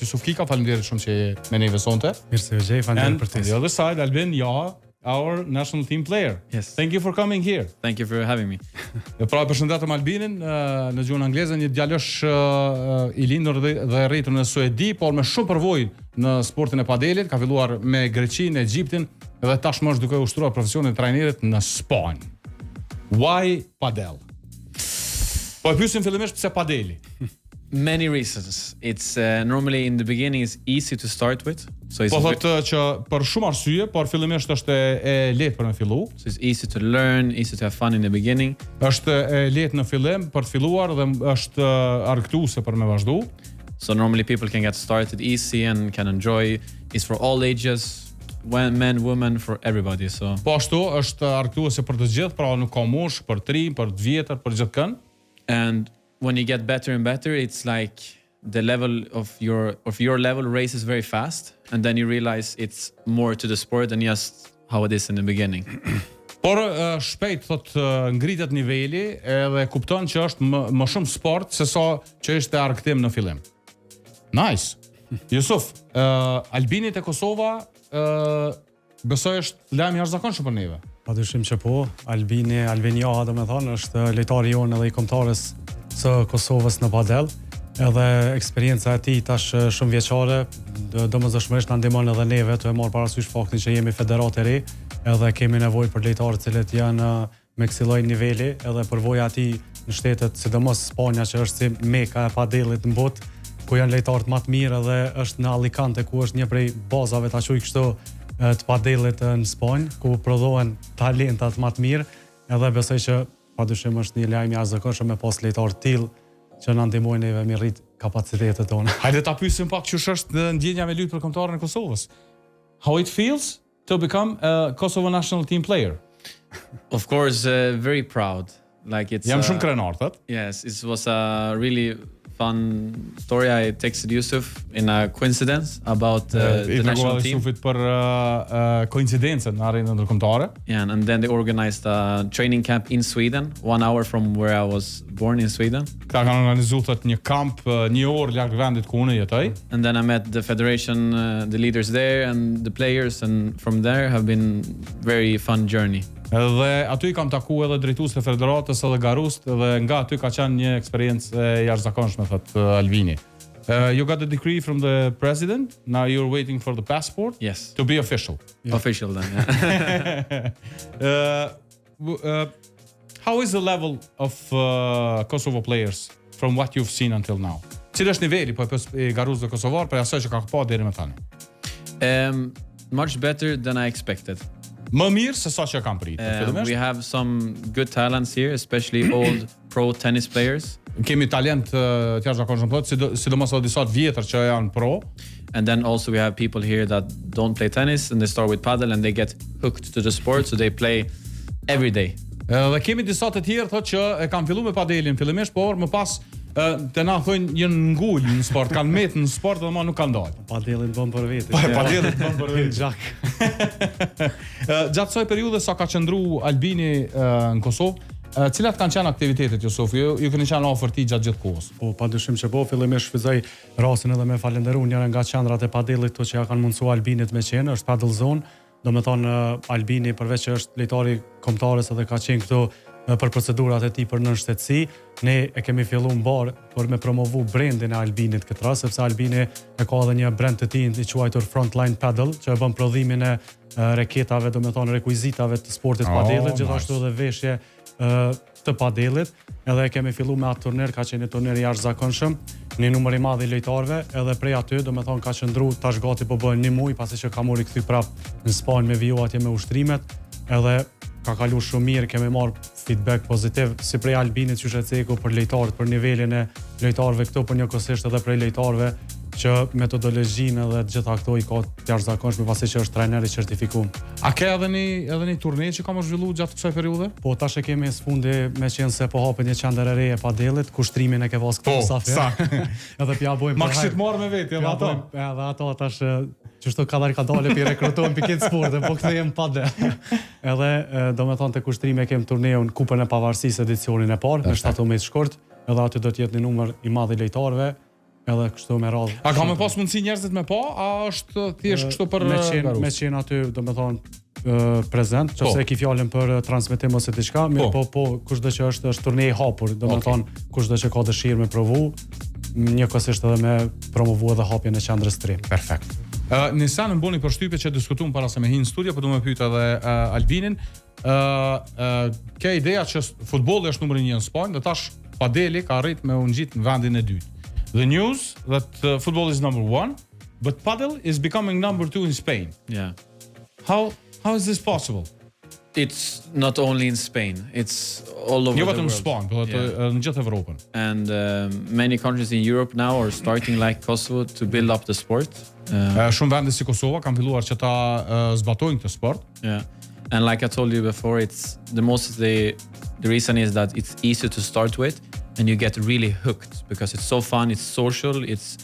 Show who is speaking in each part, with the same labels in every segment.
Speaker 1: Jusuf Kika, faleminderit shumë që je me neve sonte.
Speaker 2: Mirë se u gjej, faleminderit për
Speaker 1: And on the other side, Albin Jaha, our national team player.
Speaker 3: Yes.
Speaker 1: Thank you for coming here.
Speaker 3: Thank you for having me.
Speaker 1: Pra përshëndetem Albinin në gjuhën angleze, një djalosh i lindur dhe rritur në Suedi, por me shumë përvojë në sportin e padelit, ka filluar me Greqinë, Egjiptin dhe tashmë është duke ushtruar profesionin e trajnerit në Spanjë. Why padel? Po e pyesim fillimisht pse padeli.
Speaker 3: Many reasons. It's normally in the beginning it's easy to start with. So it's
Speaker 1: Po thotë që për shumë arsye, por fillimisht është e lehtë për me fillu.
Speaker 3: So it's easy to learn, easy to have fun in the beginning.
Speaker 1: Është e lehtë në fillim për të filluar dhe është argëtuese për me vazhdu.
Speaker 3: So normally people can get started easy and can enjoy. It's for all ages, men, women, for everybody. So
Speaker 1: Po ashtu është argëtuese për të gjithë, pra nuk ka mosh, për të rinj, për të vjetër, për gjithkën.
Speaker 3: and when you get better and better, it's like the level of your level raises very fast, and then you realize it's more to the sport than just how it is in the beginning.
Speaker 1: Por shpejt thot ngritet niveli edhe kupton që është më shumë sport se sa që ishte argëtim në fillim. Nice. Jusuf, Albinit e Kosova besoj është lajm jashtëzakonshëm për neve.
Speaker 2: Padyshim që po, Albania, domethënë, është lojtari jonë edhe i kombëtarës së Kosovës në padel, edhe eksperjenca e tij tash shumë vjeçare, domosdoshmërisht na ndihmon edhe neve të marr parasysh faktin që jemi federatë e re, edhe kemi nevojë për lojtarë të cilët janë me kësaj lloj niveli, edhe përvoja e tij në shtetet, sidomos Spanja që është si meka e padelit në botë, ku janë lojtarë më të mirë, edhe është në Alicante ku është një prej bazave ta quaj kështu të padelit në Spanjë, ku prodhohen talentat më të mirë, edhe besoj që padyshim është një lajm i jashtëzakonshëm me pas lojtarë të tillë që na ndihmojnë neve me rrit kapacitetet tona.
Speaker 1: Hajde ta pyesim pak çush është ndjenja me lujt për kombëtarën e Kosovës. How it feels to become a Kosovo national team player?
Speaker 3: Of course, very proud. Like it's
Speaker 1: Jam shumë krenar, thot.
Speaker 3: Yes, it was a really fun story. I texted Yusuf in a coincidence about the national team.
Speaker 1: Yusufit për koincidencën në arenën ndërkombëtare.
Speaker 3: Yeah, and then they organized a training camp in Sweden, 1 hour from where I was born in Sweden.
Speaker 1: Ka kanë organizuar një kamp 1 orë larg vendit ku unë jetoj.
Speaker 3: And then I met the federation, the leaders there and the players, and from there have been very fun journey.
Speaker 1: Dhe aty kam taku edhe drejtues të federatës edhe garust dhe nga aty ka qenë një eksperiencë e jashtëzakonshme, thot Albini. You got the decree from the president. Now you're waiting for the passport.
Speaker 3: Yes.
Speaker 1: To be official.
Speaker 3: Yeah. Official then. Yeah.
Speaker 1: How is the level of Kosovo players from what you've seen until now? Cili është niveli po e garuzëve kosovar për asaj që ka pa deri më tani?
Speaker 3: Much better than I expected.
Speaker 1: Më mirë se sa që kam pritur.
Speaker 3: We have some good talents here, especially old pro tennis players.
Speaker 1: Kemi talent të jashtëzakonshëm plot, sidomos edhe disa të vjetër që janë pro.
Speaker 3: And then also we have people here that don't play tennis and they start with padel and they get hooked to the sport, so they play every day.
Speaker 1: Dhe kemi disa të tjerë thotë që e kanë filluar me padelin fillimisht, por më pas të na thonë janë ngul në sport, kanë met në sport dhe më nuk kanë dalë.
Speaker 2: Padelin bën për vete.
Speaker 1: Padelin bën për vete.
Speaker 2: Gjak.
Speaker 1: Gjatë kësaj periudhe sa ka qëndru Albini në Kosovë, cilat kanë qenë aktivitetet, Jusuf? Ju keni qenë afër ti gjatë gjithë kohës?
Speaker 2: Po, padyshim që po, fillimisht shfrytëzoj rastin edhe me falënderu njëra nga qendrat e padelit që ja kanë mundsuar Albinit me qenë, është Padel Zone. Domethënë Albini përveç që është lojtari kombëtarës edhe ka qenë këtu për procedurat e tij për nënshtetësi, ne e kemi filluar mbar për me promovu brandin e Albinit këtë rast, sepse Albini e ka edhe një brand të tij i quajtur Frontline Padel, që e bën prodhimin e reketave, domethënë rekuizitave të sportit padelit, gjithashtu edhe veshje të padelit, edhe kemi filluar me atë turner, ka qenë një turner i jashtëzakonshëm, një numër i madh i lojtarëve, edhe prej aty domethënë ka qëndruar tash gati po bën 1 muaj pasi që ka mori kthy prap në Spanjë me viju atje me ushtrimet, edhe ka kaluar shumë mirë, kemi marr feedback pozitiv si prej Albinit që është ceku për lojtarët, për nivelin e lojtarëve këtu, për njëkohësisht edhe prej lojtarëve që metodologjinë edhe gjitha këto i ka të jashtëzakonshme pasi që është trajner i certifikuar. A ka edhe një turne që ka më zhvilluar gjatë kësaj periudhe? Po tash e kemi sfundi me qenë se po hapet një qendër e re e padelit, kushtrimin e ke pas këtu Safi. Edhe pja bojmë.
Speaker 1: Ma kishit marrë me veti edhe ato.
Speaker 2: Edhe ato tash çështë ka dalë pi rekrutojmë pikë sporte, po kthehem padel. Edhe domethënë te kushtrimi kemi turneun Kupën e Pavarësisë edicionin e parë me 17 shkort, edhe aty do të jetë një numër i madh i lojtarëve. edhe kështu me radhë.
Speaker 1: A ka me pas mundësi njerëzit me pa, a është thjesht kështu për
Speaker 2: me qenë aty, domethënë prezent, nëse ki fjalën për transmetim ose diçka, mirë po kushdo që është turnej i hapur, domethënë kushdo që ka dëshirë me provu, njëkohësisht edhe me promovu edhe hapjen e qendrës 3.
Speaker 1: Perfekt. Nisa në mboni përshtypje që diskutuam para se me hinë në studio, po du me pyet edhe Albinin. Ka ideja që futbolli është numri 1 në Spanjë, dhe tash padeli ka arrit me u ngjit në vendin e dytë. The news that football is number 1, but padel is becoming number 2 in Spain.
Speaker 3: Yeah.
Speaker 1: How is this possible?
Speaker 3: It's not only in Spain, it's all over the world.
Speaker 1: Jo vetëm në Spanjë, por në gjithë Evropën.
Speaker 3: And many countries in Europe now are starting like Kosovo to build up the sport.
Speaker 1: Shumë vende si Kosova kanë filluar që ta zbatojnë këtë sport.
Speaker 3: Yeah. And like I told you before, it's the reason is that it's easy to start with and you get really hooked because it's so fun, it's social, it's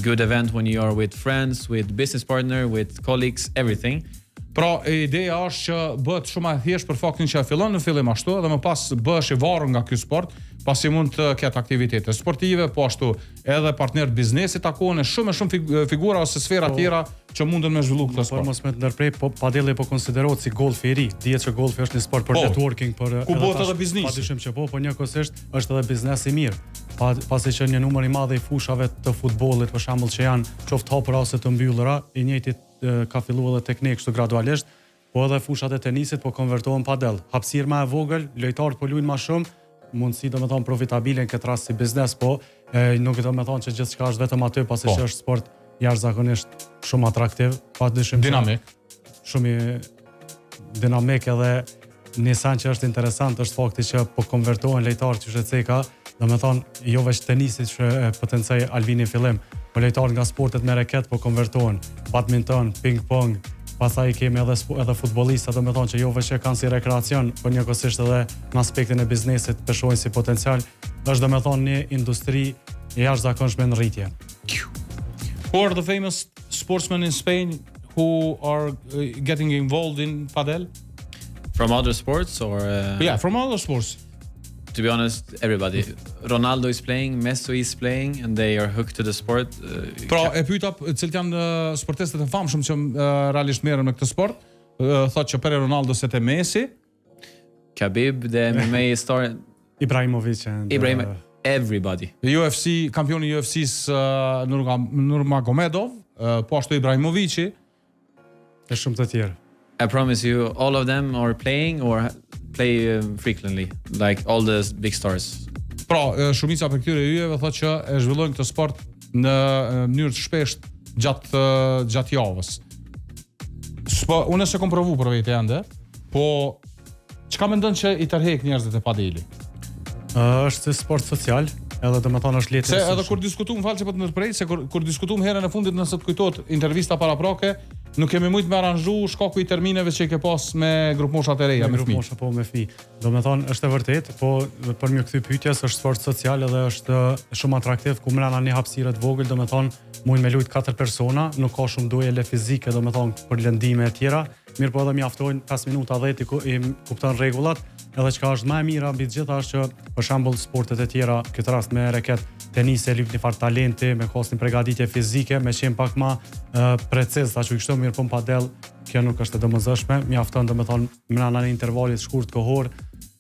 Speaker 3: good event when you are with friends, with business partner, with colleagues, everything.
Speaker 1: Pra, ideja është që bëhet shumë e thjeshtë për faktin që fillon në fillim ashtu dhe më pas bëhesh i varur nga ky sport, pasi mund të ketë aktivitete sportive, po ashtu edhe partner biznesit takohen shumë figura ose sfera tjera që mundën me zhvillu këtë sport.
Speaker 2: Po mos me të ndërprej, po padeli po konsiderohet si golfi i ri. Dihet që golfi është një sport për networking, për
Speaker 1: ku bëhet edhe biznesi.
Speaker 2: Padyshim që po njëkohësisht është edhe biznes i mirë. Pasi që një numër i madh i fushave të futbollit, për shembull, që janë qoftë hapura ose të mbyllura, i njëjti ka filluar edhe teknik kështu gradualisht, po edhe fushat e tenisit po konvertohen padel. Hapësirë më e vogël, lojtarët po luajnë më shumë, mundësi domethënë profitabile në këtë rast si biznes, po nuk domethënë që gjithçka është vetëm aty, pasi që është sport jashtëzakonisht shumë atraktiv, padyshim
Speaker 1: dinamik,
Speaker 2: shumë dinamik edhe nisan që është interesant është fakti që po konvertohen lojtarë që sheceka, domethënë jo vetëm tenisit që potencoj Albini fillim, po lojtarë nga sportet me reket po konvertohen, badminton, ping-pong, pastaj kemi edhe futbollistë, domethënë që jo vetëm kanë si rekreacion, por njëkohësisht edhe në aspektin e biznesit peshojnë si potencial, është domethënë një industri e jashtëzakonshme në rritje.
Speaker 1: Who are the famous sportsmen in Spain who are getting involved in padel?
Speaker 3: From other sports or?
Speaker 1: Yeah, from other sports.
Speaker 3: To be honest, everybody. Ronaldo is playing, Messi is playing, and they are hooked to the sport.
Speaker 1: Pra, e pyeta cilët janë sportistët e famshëm që realisht merren me këtë sport. Thotë që për Ronaldo se te Messi,
Speaker 3: Khabib, the MMA star,
Speaker 2: Ibrahimovic and
Speaker 3: everybody.
Speaker 1: UFC, kampioni i UFC-s Nurmagomedov, po ashtu Ibrahimovici
Speaker 2: e shumë të tjerë.
Speaker 3: I promise you, all of them are playing or play frequently, like all the big stars.
Speaker 1: Pra, shumica për këtyre yjeve thotë që e zhvillojnë këtë sport në mënyrë të shpeshtë gjatë javës. Unë s'e kam provu për vetë ende, po çka mendon që i tërheq njerëzit e padeli?
Speaker 2: Është sport social, edhe domethënë është lehtësi.
Speaker 1: Se edhe kur diskutuam, falë që po të ndërprej, se kur diskutuam herën e fundit nëse të kujtohet intervista paraprake, nuk kemi mujt me aranzhu shkaku i termineve që i ke pas me grupmoshat e reja, me fëmijë.
Speaker 2: Grupmosha po me fëmijë. Domethënë është e vërtetë, po për më kthy pyetjes është sport social edhe është shumë atraktiv ku mbrana një hapësirë të vogël, domethënë mund me lut 4 persona, nuk ka shumë dojele fizike, domethënë për lëndime e tjera, mirë po edhe mjaftojnë 5 minuta 10 i kupton rregullat. Edhe çka është më e mira mbi të gjitha është që për shembull sportet e tjera, këtë rast me reket, tenisi, lyp një farë talenti, me kostin përgatitje fizike, me qenë pak më preciz, tash u kështu mirë po padel, kjo nuk është e domosdoshme, mjafton domethënë brenda një intervali të shkurt kohor,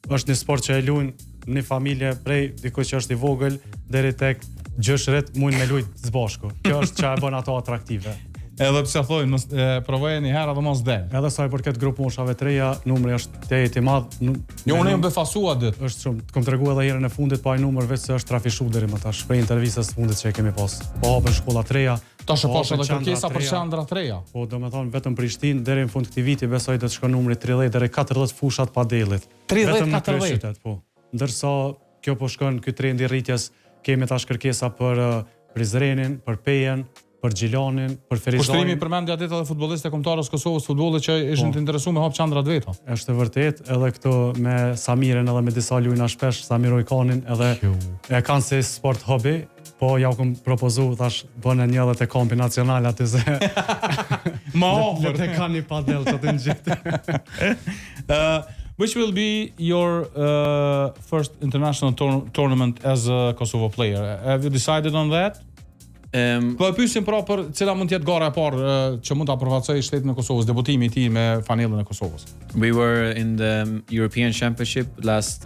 Speaker 2: është një sport që e luajnë një familje prej dikujt që është i vogël deri tek gjëshret mund me luajt së bashku. Kjo është çka e bën ato atraktive.
Speaker 1: Edhe pse thojnë, mos provoje një herë dhe mos del.
Speaker 2: Edhe sa i përket grup moshave të reja, numri është tejet i madh.
Speaker 1: Jo, unë jam befasua dit.
Speaker 2: Është shumë. Të kom treguar edhe herën e fundit, po ai numër vetë se është trafishu deri më tash. Për intervistës së fundit që e kemi pas. Po hapën shkolla të reja.
Speaker 1: Tash e pash edhe kërkesa për qendra të reja.
Speaker 2: Po domethënë vetëm Prishtinë deri në fund këtij viti besoj të shkon numri 30 deri 40 fushat padellit.
Speaker 1: 30-40,
Speaker 2: po. Ndërsa kjo po shkon ky trendi i rritjes, kemi tash kërkesa për Prizrenin, për Pejen, për Gjilanin, për Ferizanin.
Speaker 1: Kushtrimi përmendja ditë edhe futbollistë e kombëtarës Kosovës futbollit që ishin të interesuar me hap qendra të veta.
Speaker 2: Është vërtet, edhe këto me Samiren edhe me disa lujna shpesh, Samir Ojkanin edhe e kanë si sport hobi, po ja u kam propozu tash bënë një edhe te kampi nacional aty se
Speaker 1: ma
Speaker 2: le të kanë padel të të ngjit.
Speaker 1: Which will be your first international tournament as a Kosovo player? Have you decided on that? Po e pyesim pra për cila mund të jetë gara e parë që mund ta përfaqësojë shtetin e Kosovës, debutimi i tij me fanellën e Kosovës.
Speaker 3: We were in the European Championship last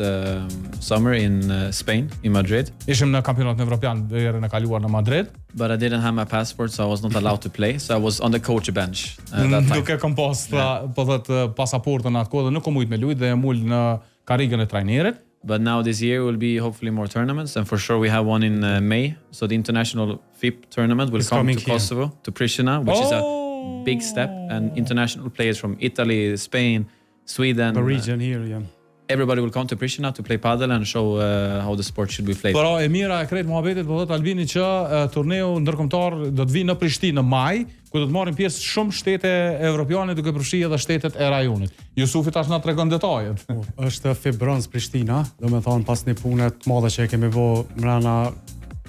Speaker 3: summer in Spain, in Madrid.
Speaker 1: Ishim në kampionatin evropian herën e kaluar në Madrid.
Speaker 3: But I didn't have my passport, so I was not allowed to play. So I was on the coach bench that time.
Speaker 1: Duke kom pas po thot pasaportën atë kohë dhe nuk kom mujt me luajt dhe e mul në karrigën e trajnerit.
Speaker 3: But now this year will be hopefully more tournaments, and for sure we have one in May. So the international FIP tournament will come to Kosovo, to Pristina, which is a big step. And international players from Italy, Spain, Sweden,
Speaker 2: The region here, yeah.
Speaker 3: everybody will come to Pristina to play padel and show how the sport should be played.
Speaker 1: Por e mira e krejt muhabetit po thot Albini që turneu ndërkombëtar do të vinë në Prishtinë në maj, ku do të marrin pjesë shumë shtete evropiane duke përfshirë edhe shtetet e rajonit. Jusufi tash na tregon detajet.
Speaker 2: Është FIP Bronze Prishtina, domethënë pas një pune të madhe që e kemi bë mbrana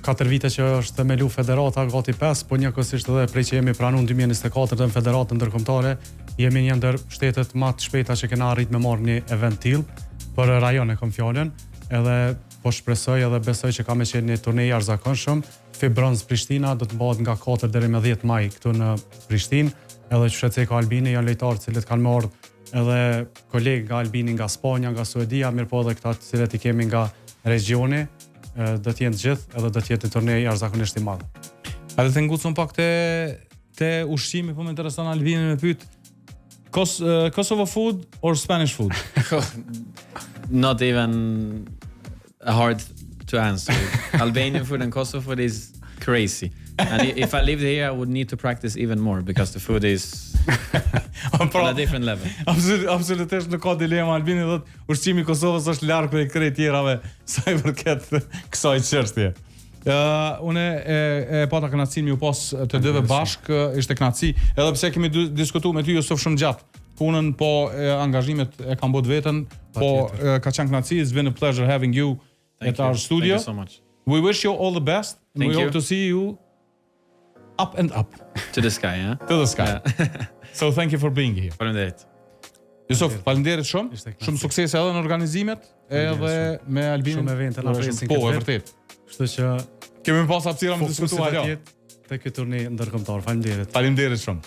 Speaker 2: 4 vite që është themelu federata, gati 5, po njëkohësisht edhe prej që jemi pranuar në 2024 në federatën ndërkombëtare, jemi një ndër shtetet më të shpejta që kena arrit me marrë një event tillë për rajon e kom fjalën, edhe po shpresoj edhe besoj që ka me qenë një turnej jashtëzakonshëm. FIP Bronze Prishtina do të bëhet nga 4 deri në 10 maj këtu në Prishtinë, edhe Qytetëka Albini janë lojtarë të cilët kanë marrë edhe kolegë nga Albini nga Spanja, nga Suedia, mirë po edhe këta të cilët i kemi nga regioni, do të jenë të gjithë edhe do të jetë një turnej jashtëzakonisht i madh.
Speaker 1: A do të ngucëm pak te ushqimi, po më intereson Albini me pyet Kosovo food or Spanish food?
Speaker 3: Not even hard to answer. Albanian food and Kosovo food is crazy. And if I lived here, I would need to practice even more because the food is on a different level.
Speaker 1: Absolutisht nuk ka dilema. Albini thotë ushqimi i Kosovës është larg prej krejt tjerave sa i përket kësaj çështje. Unë e pata kënaqësinë ju pas të dyve bashk, ishte kënaqësi, edhe pse kemi diskutuar me ty Jusuf shumë gjatë punën, po angazhimet e kam bot veten, po ka qenë kënaqësi. It's been a pleasure having you at our studio.
Speaker 3: Thank you so much.
Speaker 1: We wish you all the best.
Speaker 3: Thank
Speaker 1: we
Speaker 3: you.
Speaker 1: hope to see you up and up.
Speaker 3: To the sky, yeah?
Speaker 1: To the sky.
Speaker 3: Yeah.
Speaker 1: So thank you for being here.
Speaker 3: Faleminderit.
Speaker 1: Jusuf, faleminderit shumë. Shumë suksese edhe në organizimet, edhe me Albinin.
Speaker 2: Shumë evente na presin
Speaker 1: Po, e vërtet.
Speaker 2: Kështu që
Speaker 1: Kemi pas hapësira me diskutuar.
Speaker 2: te ky turnej ndërkombëtar. Faleminderit.
Speaker 1: Faleminderit shumë.